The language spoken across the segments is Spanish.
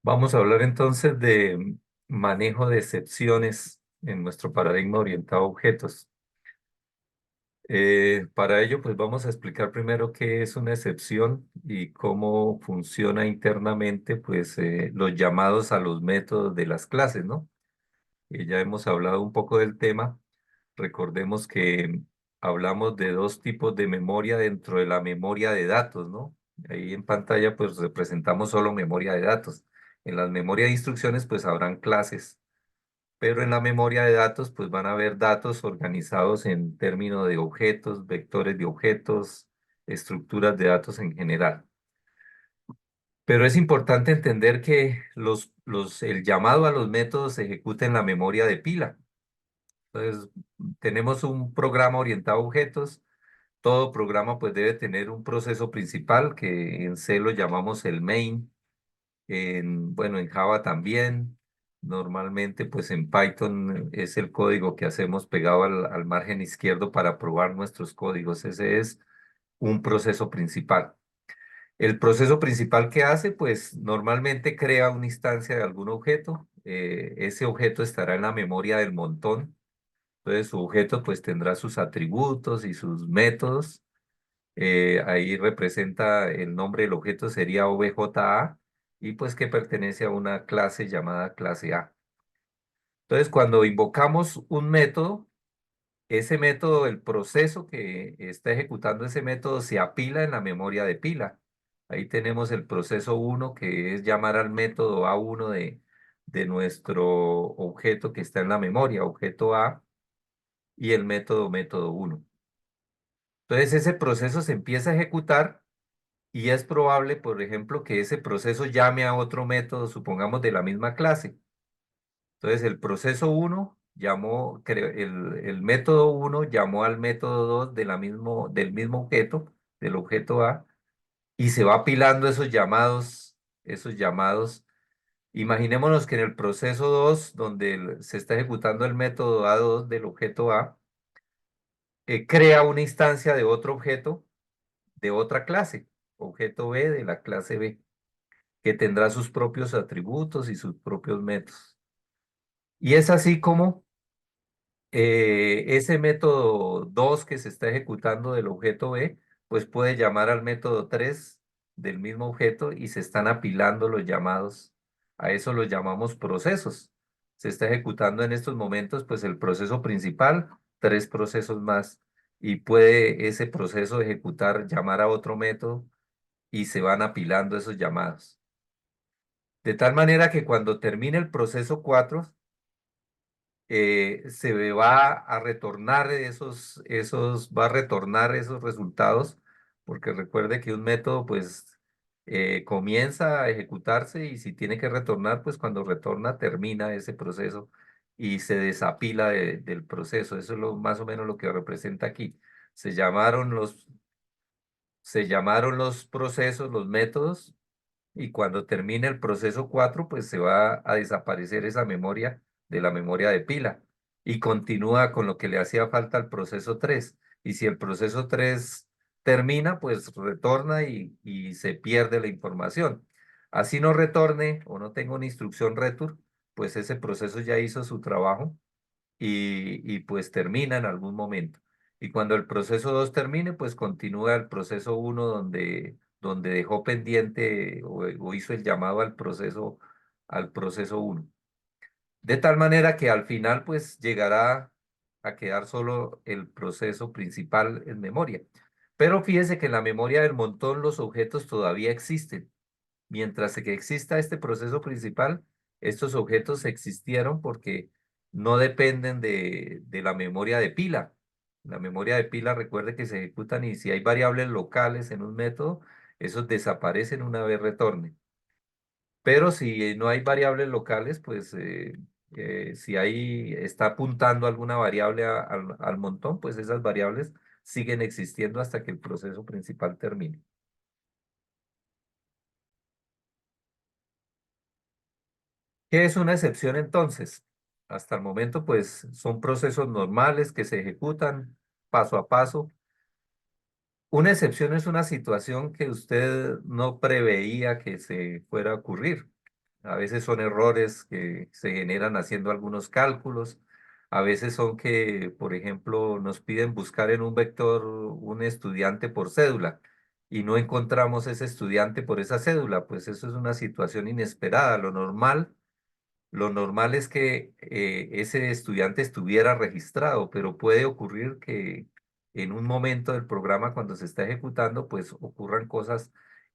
Vamos a hablar entonces de manejo de excepciones en nuestro paradigma orientado a objetos. Para ello, pues vamos a explicar primero qué es una excepción y cómo funciona internamente, pues los llamados a los métodos de las clases, ¿no? Ya hemos hablado un poco del tema. Recordemos que hablamos de dos tipos de memoria dentro de la memoria de datos, ¿no? Ahí en pantalla pues representamos solo memoria de datos. En las memorias de instrucciones pues habrán clases, pero en la memoria de datos pues van a haber datos organizados en términos de objetos, vectores de objetos, estructuras de datos en general. Pero es importante entender que el llamado a los métodos se ejecuta en la memoria de pila. Entonces, tenemos un programa orientado a objetos. Todo programa pues debe tener un proceso principal que en C lo llamamos el main, bueno, en Java también. Normalmente pues en Python es el código que hacemos pegado al margen izquierdo para probar nuestros códigos. Ese es un proceso principal. El proceso principal que hace pues normalmente crea una instancia de algún objeto. Ese objeto estará en la memoria del montón. Entonces su objeto pues tendrá sus atributos y sus métodos. Ahí representa el nombre del objeto sería obja y pues que pertenece a una clase llamada clase A. Entonces cuando invocamos un método, ese método, el proceso que está ejecutando ese método se apila en la memoria de pila. Ahí tenemos el proceso uno que es llamar al método A1 de nuestro objeto que está en la memoria, objeto A, y el método 1. Entonces ese proceso se empieza a ejecutar y es probable, por ejemplo, que ese proceso llame a otro método, supongamos de la misma clase. Entonces el proceso uno llamó, el método uno llamó al método 2 del mismo objeto, del objeto A, y se va apilando esos llamados. Imaginémonos que en el proceso 2 donde se está ejecutando el método A2 del objeto A, crea una instancia de otro objeto de otra clase, objeto B de la clase B, que tendrá sus propios atributos y sus propios métodos. Y es así como ese método 2 que se está ejecutando del objeto B, pues puede llamar al método 3 del mismo objeto y se están apilando los llamados. A eso los llamamos procesos. Se está ejecutando en estos momentos, pues el proceso principal, tres procesos más, y puede ese proceso ejecutar, llamar a otro método y se van apilando esos llamados. De tal manera que cuando termine el proceso 4 se va a retornar va a retornar esos resultados, porque recuerde que un método pues comienza a ejecutarse y si tiene que retornar, pues cuando retorna termina ese proceso y se desapila del proceso. Eso es más o menos lo que representa aquí. Se llamaron los, se llamaron los procesos, los métodos, y cuando termine el proceso 4 pues se va a desaparecer esa memoria de la memoria de pila y continúa con lo que le hacía falta al proceso 3. Y si el proceso 3 termina, pues retorna y se pierde la información. Así no retorne o no tenga una instrucción return, pues ese proceso ya hizo su trabajo y pues termina en algún momento. Y cuando el proceso 2 termine, pues continúa el proceso uno donde dejó pendiente o hizo el llamado al proceso uno. De tal manera que al final pues llegará a quedar solo el proceso principal en memoria. Pero fíjese que en la memoria del montón los objetos todavía existen. Mientras que exista este proceso principal, estos objetos existieron porque no dependen de la memoria de pila. La memoria de pila, recuerde que se ejecutan y si hay variables locales en un método, esos desaparecen una vez retorne. Pero si no hay variables locales, pues si ahí está apuntando alguna variable al montón, pues esas variables siguen existiendo hasta que el proceso principal termine. ¿Qué es una excepción entonces? Hasta el momento, pues son procesos normales que se ejecutan paso a paso. Una excepción es una situación que usted no preveía que se fuera a ocurrir. A veces son errores que se generan haciendo algunos cálculos. A veces son que, por ejemplo, nos piden buscar en un vector un estudiante por cédula y no encontramos ese estudiante por esa cédula. Pues eso es una situación inesperada. Lo normal es que ese estudiante estuviera registrado, pero puede ocurrir que en un momento del programa, cuando se está ejecutando, pues ocurran cosas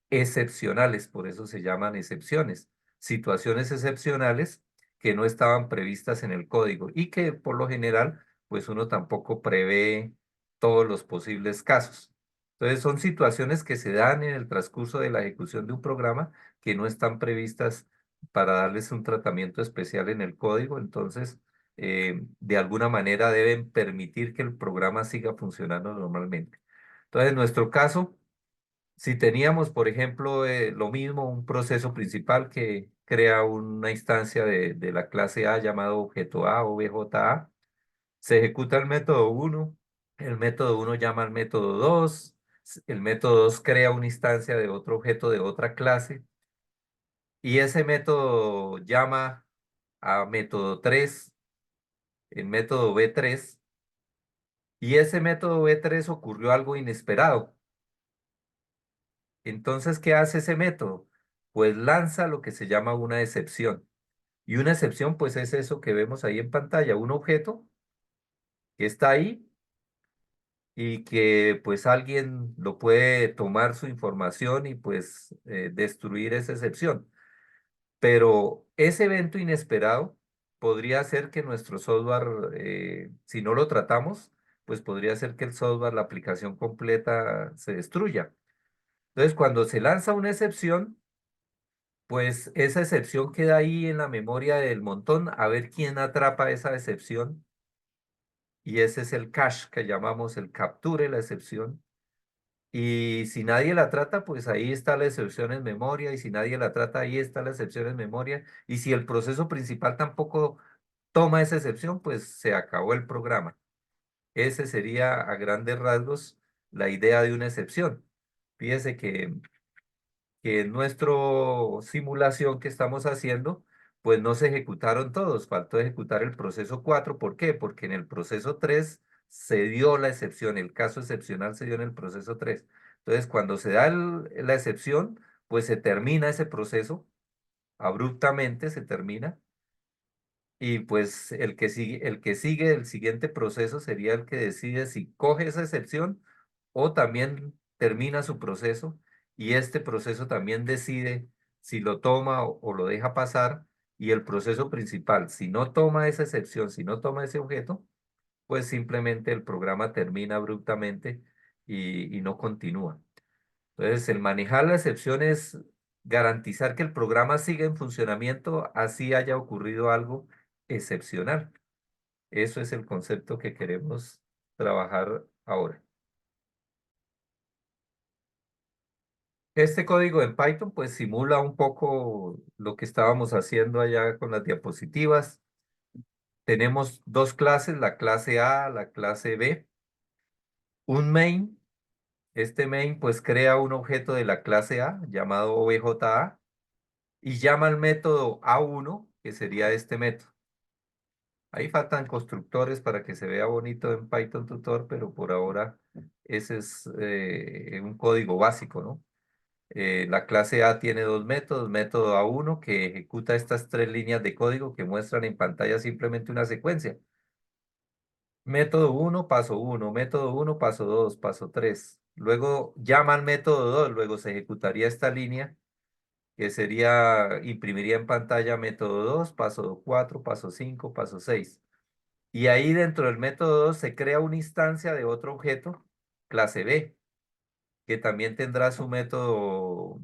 excepcionales, por eso se llaman excepciones, situaciones excepcionales que no estaban previstas en el código y que por lo general, pues uno tampoco prevé todos los posibles casos. Entonces son situaciones que se dan en el transcurso de la ejecución de un programa que no están previstas para darles un tratamiento especial en el código, entonces de alguna manera deben permitir que el programa siga funcionando normalmente. Entonces, en nuestro caso, si teníamos, por ejemplo, lo mismo, un proceso principal que crea una instancia de la clase A llamado objeto A o BJA, se ejecuta el método uno, el método uno llama al método 2, el método 2 crea una instancia de otro objeto de otra clase y ese método llama a método 3, el método B3, y ese método B3 ocurrió algo inesperado. Entonces, ¿qué hace ese método? Pues lanza lo que se llama una excepción. Y una excepción, pues es eso que vemos ahí en pantalla, un objeto que está ahí y que pues alguien lo puede tomar su información y pues destruir esa excepción. Pero ese evento inesperado podría hacer que nuestro software, si no lo tratamos, pues podría hacer que el software, la aplicación completa se destruya. Entonces, cuando se lanza una excepción, pues esa excepción queda ahí en la memoria del montón, a ver quién atrapa esa excepción. Y ese es el cache que llamamos el capture la excepción. Y si nadie la trata, pues ahí está la excepción en memoria. Y si nadie la trata, ahí está la excepción en memoria. Y si el proceso principal tampoco toma esa excepción, pues se acabó el programa. Ese sería a grandes rasgos la idea de una excepción. Fíjese que en nuestra simulación que estamos haciendo, pues no se ejecutaron todos, faltó ejecutar el proceso 4. ¿Por qué? Porque en el proceso 3 se dio la excepción, el caso excepcional se dio en el proceso 3. Entonces, cuando se da la excepción, pues se termina ese proceso, abruptamente se termina, y pues el que sigue el siguiente proceso sería el que decide si coge esa excepción o también termina su proceso y este proceso también decide si lo toma o lo deja pasar y el proceso principal, si no toma esa excepción, si no toma ese objeto, pues simplemente el programa termina abruptamente y no continúa. Entonces, el manejar la excepción es garantizar que el programa siga en funcionamiento así haya ocurrido algo excepcional. Eso es el concepto que queremos trabajar ahora. Este código en Python pues simula un poco lo que estábamos haciendo allá con las diapositivas. Tenemos dos clases, la clase A, la clase B. Un main, este main pues crea un objeto de la clase A llamado obja y llama al método A1, que sería este método. Ahí faltan constructores para que se vea bonito en Python Tutor, pero por ahora ese es un código básico, ¿no? La clase A tiene dos métodos, método A1 que ejecuta estas tres líneas de código que muestran en pantalla simplemente una secuencia. Método uno paso uno método uno paso 2 paso 3. Luego llama al método 2 luego se ejecutaría esta línea que sería, imprimiría en pantalla método 2 paso 4 paso 5 paso 6. Y ahí dentro del método 2 se crea una instancia de otro objeto, clase B, que también tendrá su método,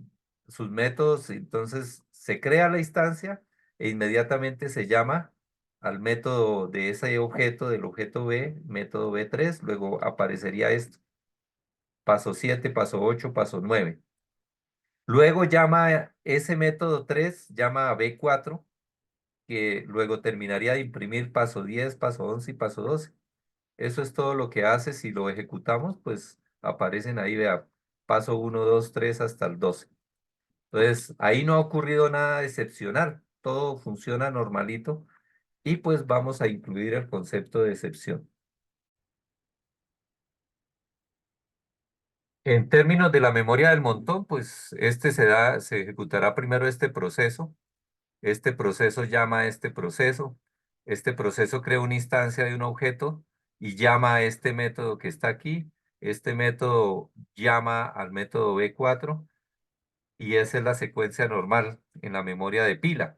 sus métodos. Entonces se crea la instancia e inmediatamente se llama al método de ese objeto, del objeto B, método B3, luego aparecería esto, paso 7 paso 8 paso 9. Luego llama ese método 3 llama a B4, que luego terminaría de imprimir paso 10 paso 11 y paso 12. Eso es todo lo que hace. Si lo ejecutamos, pues aparecen ahí, vea, paso uno 2 3 hasta el 12. Entonces, ahí no ha ocurrido nada excepcional, todo funciona normalito y pues vamos a incluir el concepto de excepción. En términos de la memoria del montón, pues se ejecutará primero este proceso. Este proceso llama a este proceso. Este proceso crea una instancia de un objeto y llama a este método que está aquí. Este método llama al método B4 y esa es la secuencia normal en la memoria de pila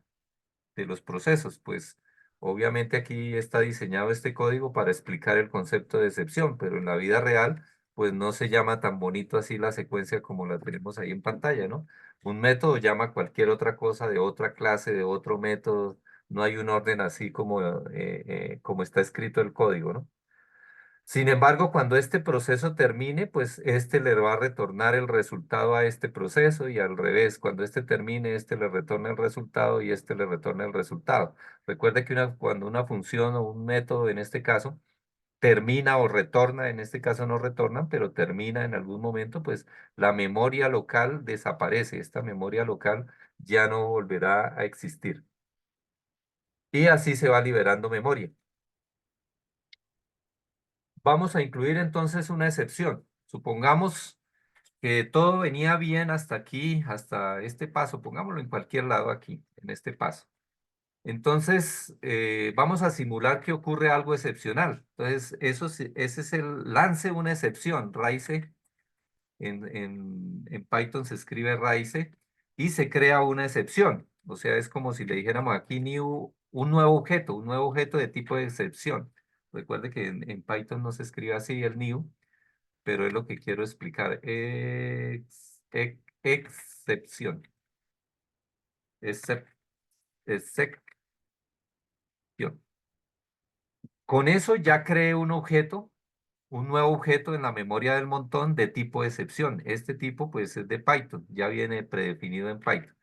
de los procesos. Pues obviamente aquí está diseñado este código para explicar el concepto de excepción, pero en la vida real, pues no se llama tan bonito así la secuencia como la tenemos ahí en pantalla, ¿no? Un método llama cualquier otra cosa de otra clase, de otro método. No hay un orden así como está escrito el código, ¿no? Sin embargo, cuando este proceso termine, pues este le va a retornar el resultado a este proceso y al revés, cuando este termine, este le retorna el resultado y este le retorna el resultado. Recuerde que cuando una función o un método, en este caso, termina o retorna, en este caso no retornan, pero termina en algún momento, pues la memoria local desaparece. Esta memoria local ya no volverá a existir. Y así se va liberando memoria. Vamos a incluir entonces una excepción. Supongamos que todo venía bien hasta aquí, hasta este paso, pongámoslo en cualquier lado aquí, en este paso. Entonces, vamos a simular que ocurre algo excepcional. Entonces, ese es el lance una excepción. Raise, en Python se escribe raise y se crea una excepción. O sea, es como si le dijéramos aquí new, un nuevo objeto de tipo de excepción. Recuerde que en Python no se escribe así el new, pero es lo que quiero explicar. Excepción. Excep- Excepción. Con eso ya creé un objeto, un nuevo objeto en la memoria del montón de tipo excepción. Este tipo pues es de Python, ya viene predefinido en Python.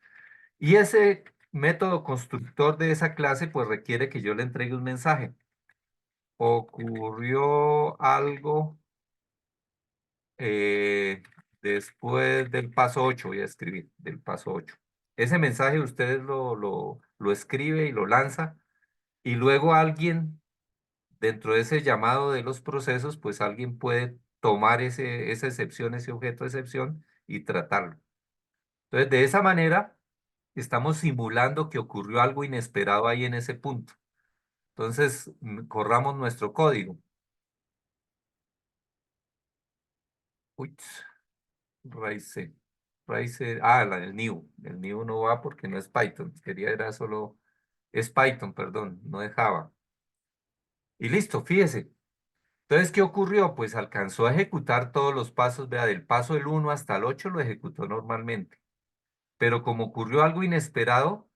Y ese método constructor de esa clase pues requiere que yo le entregue un mensaje. Ocurrió algo eh, después del paso 8, voy a escribir, del paso 8. Ese mensaje ustedes lo escribe y lo lanza y luego alguien dentro de ese llamado de los procesos, pues alguien puede tomar esa excepción, ese objeto de excepción y tratarlo. Entonces, de esa manera, estamos simulando que ocurrió algo inesperado ahí en ese punto. Entonces, corramos nuestro código. Uy, raíz. El new. El new no va porque no es Python. Quería era solo, es Python, perdón, no es Java. Y listo, fíjese. Entonces, ¿qué ocurrió? Pues alcanzó a ejecutar todos los pasos, vea, del paso del 1 hasta el 8 lo ejecutó normalmente. Pero como ocurrió algo inesperado,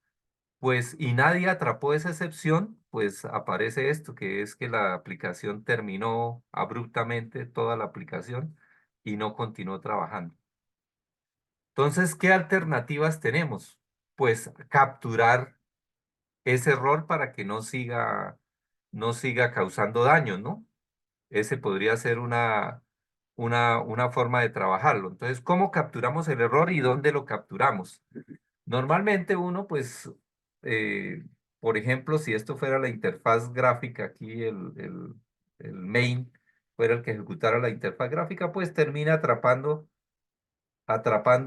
pues y nadie atrapó esa excepción, pues aparece esto, que es que la aplicación terminó abruptamente, toda la aplicación, y no continuó trabajando. Entonces, ¿qué alternativas tenemos? Pues capturar ese error para que no siga causando daño, ¿no? Ese podría ser una forma de trabajarlo. Entonces, ¿cómo capturamos el error y dónde lo capturamos? Normalmente uno, pues, eh, por ejemplo, si esto fuera la interfaz gráfica, aquí el main fuera el que ejecutara la interfaz gráfica, pues termina atrapando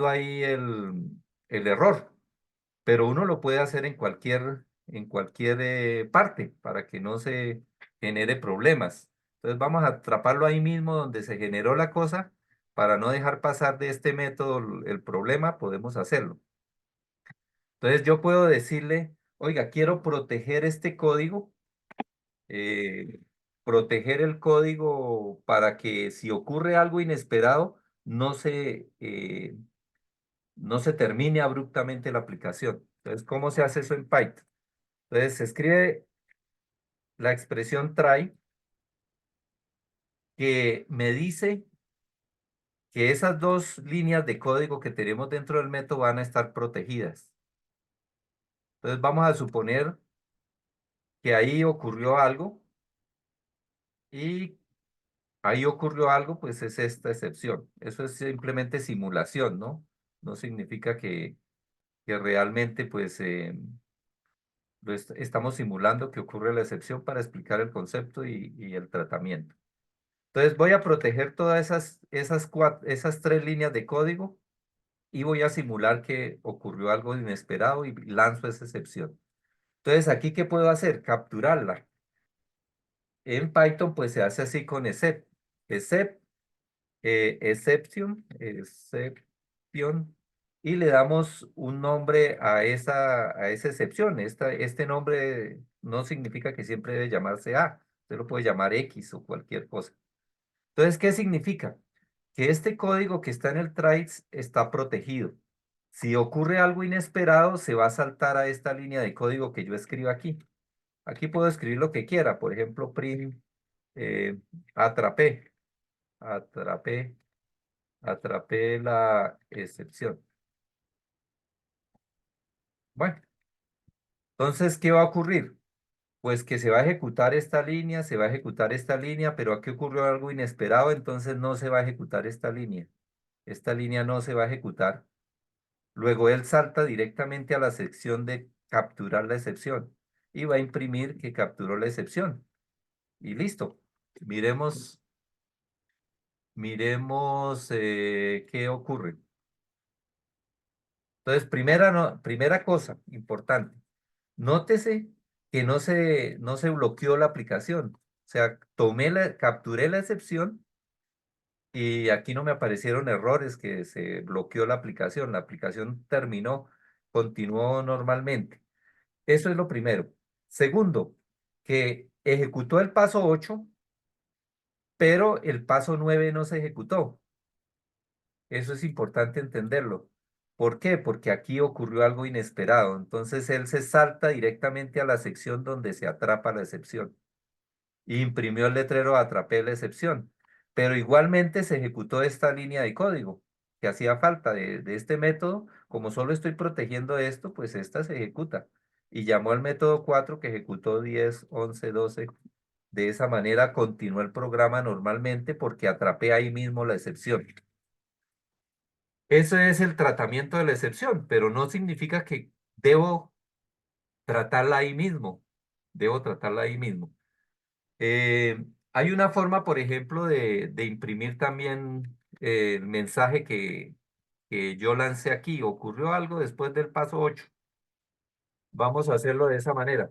ahí el error, pero uno lo puede hacer en cualquier parte para que no se genere problemas. Entonces vamos a atraparlo ahí mismo donde se generó la cosa. Para no dejar pasar de este método el problema, podemos hacerlo. Entonces yo puedo decirle, oiga, quiero proteger este código, eh, proteger el código para que si ocurre algo inesperado, no se termine abruptamente la aplicación. Entonces, ¿cómo se hace eso en Python? Entonces, se escribe la expresión try que me dice que esas dos líneas de código que tenemos dentro del método van a estar protegidas. Entonces, vamos a suponer que ahí ocurrió algo y ahí ocurrió algo, pues es esta excepción. Eso es simplemente simulación, ¿no? No significa que que realmente pues estamos simulando que ocurre la excepción para explicar el concepto y el tratamiento. Entonces voy a proteger todas esas tres líneas de código y voy a simular que ocurrió algo inesperado y lanzo esa excepción. Entonces, ¿aquí qué puedo hacer? Capturarla. En Python, pues se hace así con except. Except, exception, y le damos un nombre a esa excepción. Este nombre no significa que siempre debe llamarse A. Usted lo puede llamar X o cualquier cosa. Entonces, ¿qué significa? Que este código que está en el trace está protegido. Si ocurre algo inesperado, se va a saltar a esta línea de código que yo escribo aquí. Aquí puedo escribir lo que quiera, por ejemplo, print, eh, atrapé, atrapé, atrapé la excepción. Bueno, entonces, ¿qué va a ocurrir? Pues que se va a ejecutar esta línea, se va a ejecutar esta línea, pero aquí ocurrió algo inesperado, entonces no se va a ejecutar esta línea. Esta línea no se va a ejecutar. Luego él salta directamente a la sección de capturar la excepción y va a imprimir que capturó la excepción. Y listo. Miremos, miremos qué ocurre. Entonces, primera cosa importante, nótese que no se bloqueó la aplicación. O sea, capturé la excepción y aquí no me aparecieron errores que se bloqueó la aplicación. La aplicación terminó, continuó normalmente. Eso es lo primero. Segundo, que ejecutó el paso 8, pero el paso 9 no se ejecutó. Eso es importante entenderlo. ¿Por qué? Porque aquí ocurrió algo inesperado. Entonces él se salta directamente a la sección donde se atrapa la excepción. Y imprimió el letrero atrapé la excepción. Pero igualmente se ejecutó esta línea de código que hacía falta de este método. Como solo estoy protegiendo esto, pues esta se ejecuta. Y llamó al método 4 que ejecutó 10, 11, 12. De esa manera continuó el programa normalmente porque atrapé ahí mismo la excepción. Ese es el tratamiento de la excepción, pero no significa que debo tratarla ahí mismo. Debo tratarla ahí mismo. Hay una forma, por ejemplo, de imprimir también el mensaje que yo lancé aquí. Ocurrió algo después del paso 8. Vamos a hacerlo de esa manera.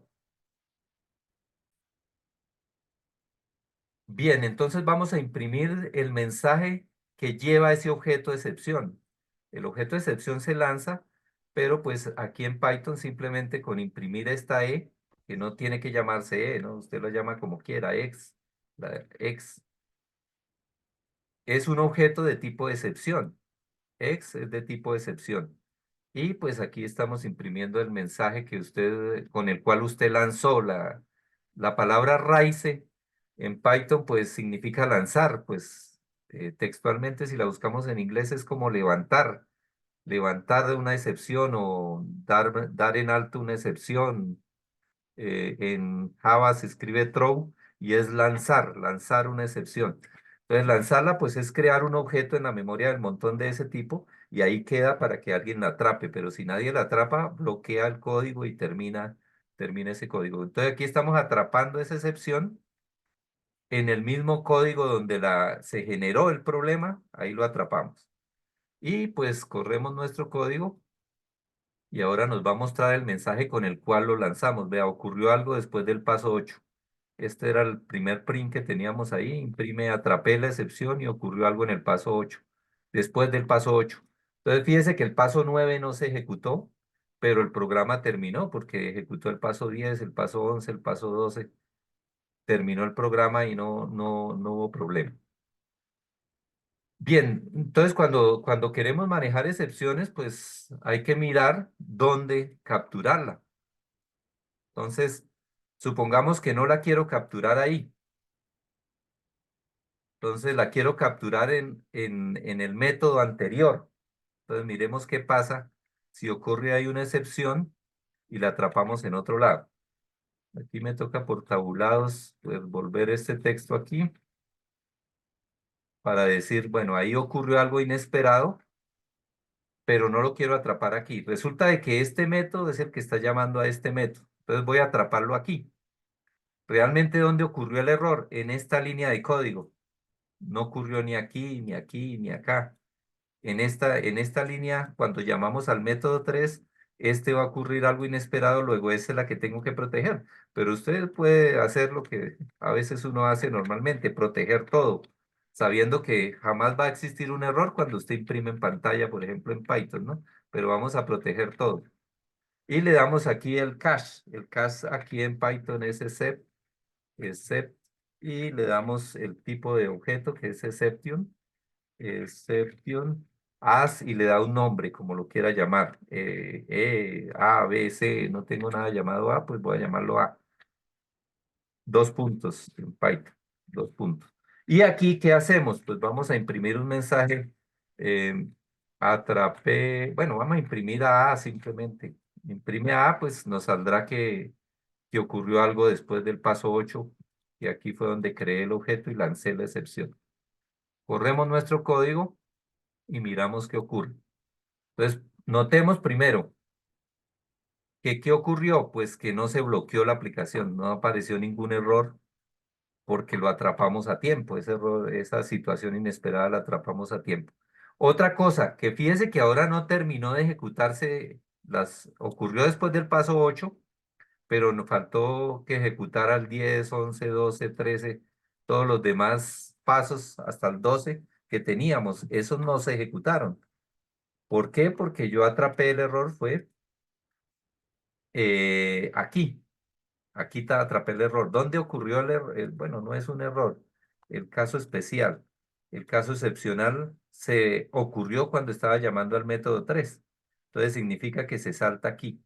Bien, entonces vamos a imprimir el mensaje que lleva ese objeto de excepción. El objeto de excepción se lanza, pero pues aquí en Python simplemente con imprimir esta E, que no tiene que llamarse E, ¿no? Usted lo llama como quiera, X, es un objeto de tipo de excepción. X es de tipo de excepción. Y pues aquí estamos imprimiendo el mensaje con el cual usted lanzó la palabra raíce en Python, pues significa lanzar, pues textualmente si la buscamos en inglés es como levantar de una excepción o dar en alto una excepción. En Java se escribe throw y es lanzar una excepción. Entonces, lanzarla pues es crear un objeto en la memoria del montón de ese tipo y ahí queda para que alguien la atrape, pero si nadie la atrapa, bloquea el código y termina ese código. Entonces, aquí estamos atrapando esa excepción en el mismo código donde se generó el problema, ahí lo atrapamos. Y pues corremos nuestro código y ahora nos va a mostrar el mensaje con el cual lo lanzamos. Vea, ocurrió algo después del paso 8. Este era el primer print que teníamos ahí. Imprime, atrapé la excepción y ocurrió algo en el paso 8. Después del paso 8. Entonces fíjese que el paso 9 no se ejecutó, pero el programa terminó porque ejecutó el paso 10, el paso 11, el paso 12. Terminó el programa y no hubo problema. Bien, entonces cuando queremos manejar excepciones, pues hay que mirar dónde capturarla. Entonces, supongamos que no la quiero capturar ahí. Entonces la quiero capturar en el método anterior. Entonces miremos qué pasa si ocurre ahí una excepción y la atrapamos en otro lado. Aquí me toca por tabulados, pues volver este texto aquí para decir, bueno, ahí ocurrió algo inesperado, pero no lo quiero atrapar aquí. Resulta de que este método es el que está llamando a este método. Entonces voy a atraparlo aquí. ¿Realmente dónde ocurrió el error? En esta línea de código. No ocurrió ni aquí, ni aquí, ni acá. En esta línea, cuando llamamos al método 3, este va a ocurrir algo inesperado, luego esa es la que tengo que proteger. Pero usted puede hacer lo que a veces uno hace normalmente, proteger todo, sabiendo que jamás va a existir un error cuando usted imprime en pantalla, por ejemplo, en Python, ¿no? Pero vamos a proteger todo. Y le damos aquí el cache. El cache aquí en Python es except, y le damos el tipo de objeto que es exception as y le da un nombre, como lo quiera llamar. A, B, C, no tengo nada llamado A, pues voy a llamarlo A. Dos puntos en Python, dos puntos. Y aquí, ¿qué hacemos? Pues vamos a imprimir un mensaje. eh, Atrapé, bueno, vamos a imprimir a simplemente. Imprime a, pues nos saldrá que ocurrió algo después del paso 8 y aquí fue donde creé el objeto y lancé la excepción. Corremos nuestro código y miramos qué ocurre. Entonces, notemos primero que qué ocurrió, pues que no se bloqueó la aplicación, no apareció ningún error porque lo atrapamos a tiempo, ese error, esa situación inesperada la atrapamos a tiempo. Otra cosa, que fíjese que ahora no terminó de ejecutarse, ocurrió después del paso 8, pero nos faltó que ejecutara el 10, 11, 12, 13, todos los demás pasos hasta el 12 que teníamos, esos no se ejecutaron. ¿Por qué? Porque yo atrapé el error, fue aquí. Aquí te atrapé el error. ¿Dónde ocurrió el error? Bueno, no es un error. El caso especial, el caso excepcional se ocurrió cuando estaba llamando al método 3. Entonces significa que se salta aquí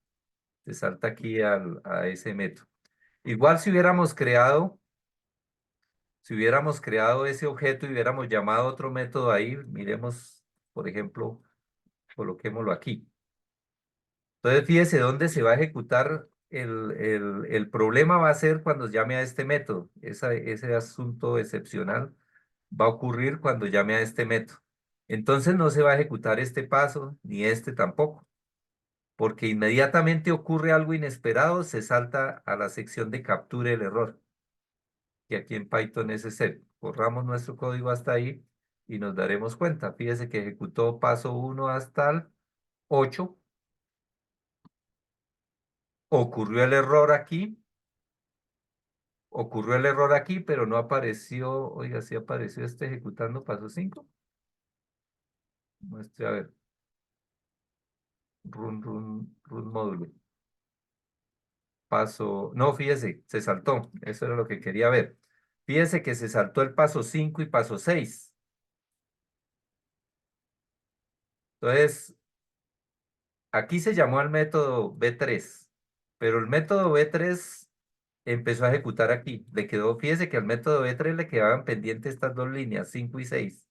a ese método. Igual si hubiéramos creado ese objeto y hubiéramos llamado otro método ahí, miremos, por ejemplo, coloquémoslo aquí. Entonces, fíjese dónde se va a ejecutar el problema va a ser cuando llame a este método. Ese asunto excepcional va a ocurrir cuando llame a este método. Entonces no se va a ejecutar este paso, ni este tampoco, porque inmediatamente ocurre algo inesperado, se salta a la sección de captura el error, que aquí en Python es ese. Corramos nuestro código hasta ahí y nos daremos cuenta. Fíjese que ejecutó paso 1 hasta el 8. Ocurrió el error aquí. Ocurrió el error aquí, pero no apareció, oiga, sí apareció este ejecutando paso 5. Muestre, a ver, run módulo. Paso, no, fíjese, se saltó, eso era lo que quería ver. Fíjese que se saltó el paso 5 y paso 6. Entonces, aquí se llamó al método B3, pero el método B3 empezó a ejecutar aquí. Le quedó, fíjese que al método B3 le quedaban pendientes estas dos líneas, 5 y 6.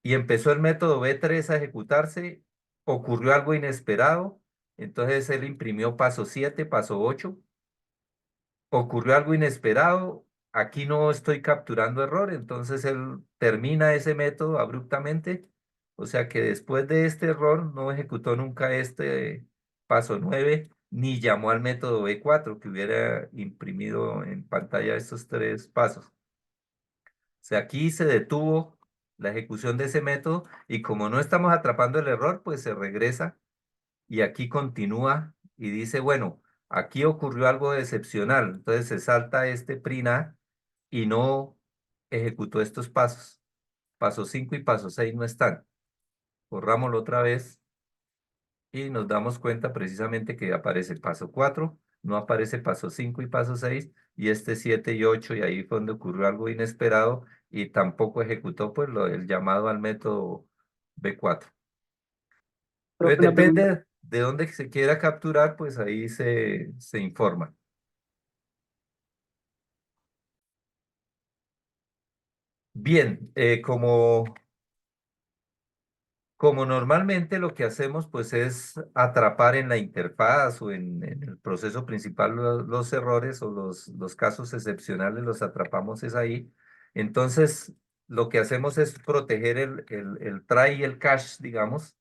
Y empezó el método B3 a ejecutarse, ocurrió algo inesperado, entonces él imprimió paso 7, paso 8, ocurrió algo inesperado, aquí no estoy capturando error, entonces él termina ese método abruptamente, o sea que después de este error no ejecutó nunca este paso 9 ni llamó al método B4 que hubiera imprimido en pantalla estos tres pasos. Sea, aquí se detuvo la ejecución de ese método y como no estamos atrapando el error, pues se regresa y aquí continúa y dice, bueno, aquí ocurrió algo excepcional. Entonces se salta este prina y no ejecutó estos pasos. Paso 5 y paso 6 no están. Corrámoslo otra vez y nos damos cuenta precisamente que aparece paso 4, no aparece paso 5 y paso 6 y este 7 y 8 y ahí fue donde ocurrió algo inesperado y tampoco ejecutó pues el llamado al método B4. Entonces Profe, una pregunta. depende de dónde se quiera capturar, pues ahí se informa. Bien, como normalmente lo que hacemos pues es atrapar en la interfaz o en el proceso principal los errores o los casos excepcionales los atrapamos es ahí. Entonces lo que hacemos es proteger el try y el cache, digamos.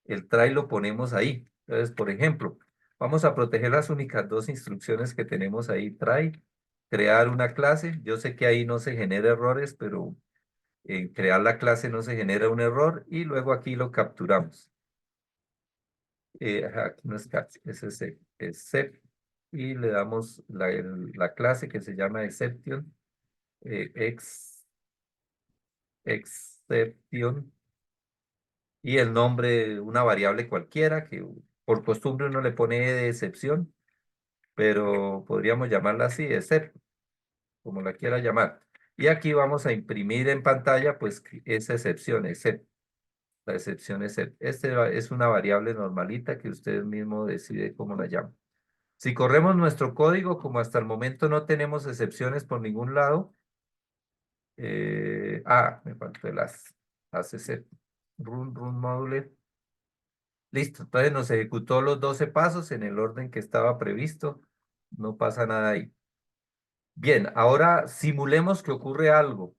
El try lo ponemos ahí. Entonces, por ejemplo, vamos a proteger las únicas dos instrucciones que tenemos ahí. Try, crear una clase. Yo sé que ahí no se genera errores, pero en crear la clase no se genera un error y luego aquí lo capturamos. Ajá, aquí no es catch, es except y le damos la clase que se llama exception, exception y el nombre, una variable cualquiera que por costumbre uno le pone de excepción, pero podríamos llamarla así, except, como la quiera llamar. Y aquí vamos a imprimir en pantalla pues esa excepción, except. La excepción es es una variable normalita que usted mismo decide cómo la llama. Si corremos nuestro código, como hasta el momento no tenemos excepciones por ningún lado, me faltó las run module. Listo, entonces nos ejecutó los 12 pasos en el orden que estaba previsto. No pasa nada ahí. Bien, ahora simulemos que ocurre algo.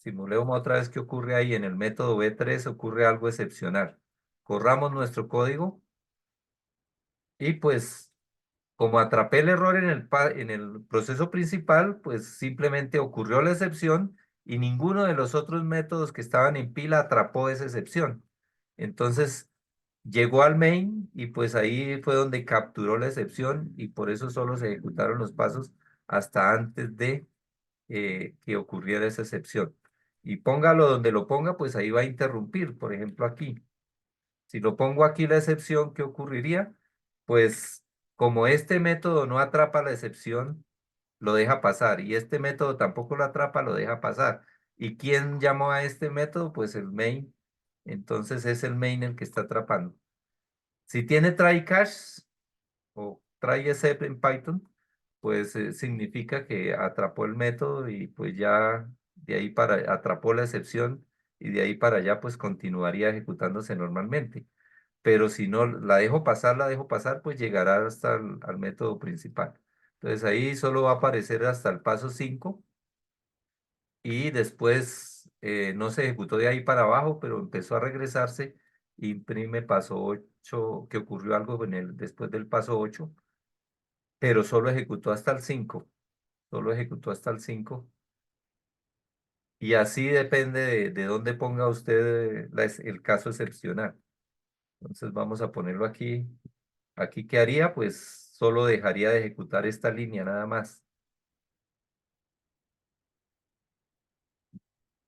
Simulemos otra vez que ocurre ahí en el método B3, ocurre algo excepcional. Corramos nuestro código y pues como atrapé el error en el proceso principal, pues simplemente ocurrió la excepción y ninguno de los otros métodos que estaban en pila atrapó esa excepción. Entonces llegó al main y pues ahí fue donde capturó la excepción y por eso solo se ejecutaron los pasos hasta antes de que ocurriera esa excepción. Y póngalo donde lo ponga, pues ahí va a interrumpir, por ejemplo aquí. Si lo pongo aquí la excepción, ¿qué ocurriría? Pues como este método no atrapa la excepción, lo deja pasar. Y este método tampoco lo atrapa, lo deja pasar. ¿Y quién llamó a este método? Pues el main. Entonces es el main el que está atrapando. Si tiene try catch o try except en Python, pues significa que atrapó el método y pues ya de ahí para atrapó la excepción y de ahí para allá pues continuaría ejecutándose normalmente. Pero si no la dejo pasar, pues llegará hasta al método principal. Entonces ahí solo va a aparecer hasta el paso 5 y después no se ejecutó de ahí para abajo, pero empezó a regresarse, imprime paso 8 que ocurrió algo después del paso 8 pero solo ejecutó hasta el 5 solo ejecutó hasta el 5 y así depende de dónde ponga usted el caso excepcional. Entonces vamos a ponerlo aquí. Aquí, ¿qué haría? Pues solo dejaría de ejecutar esta línea nada más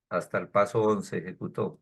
hasta el paso 11 ejecutó.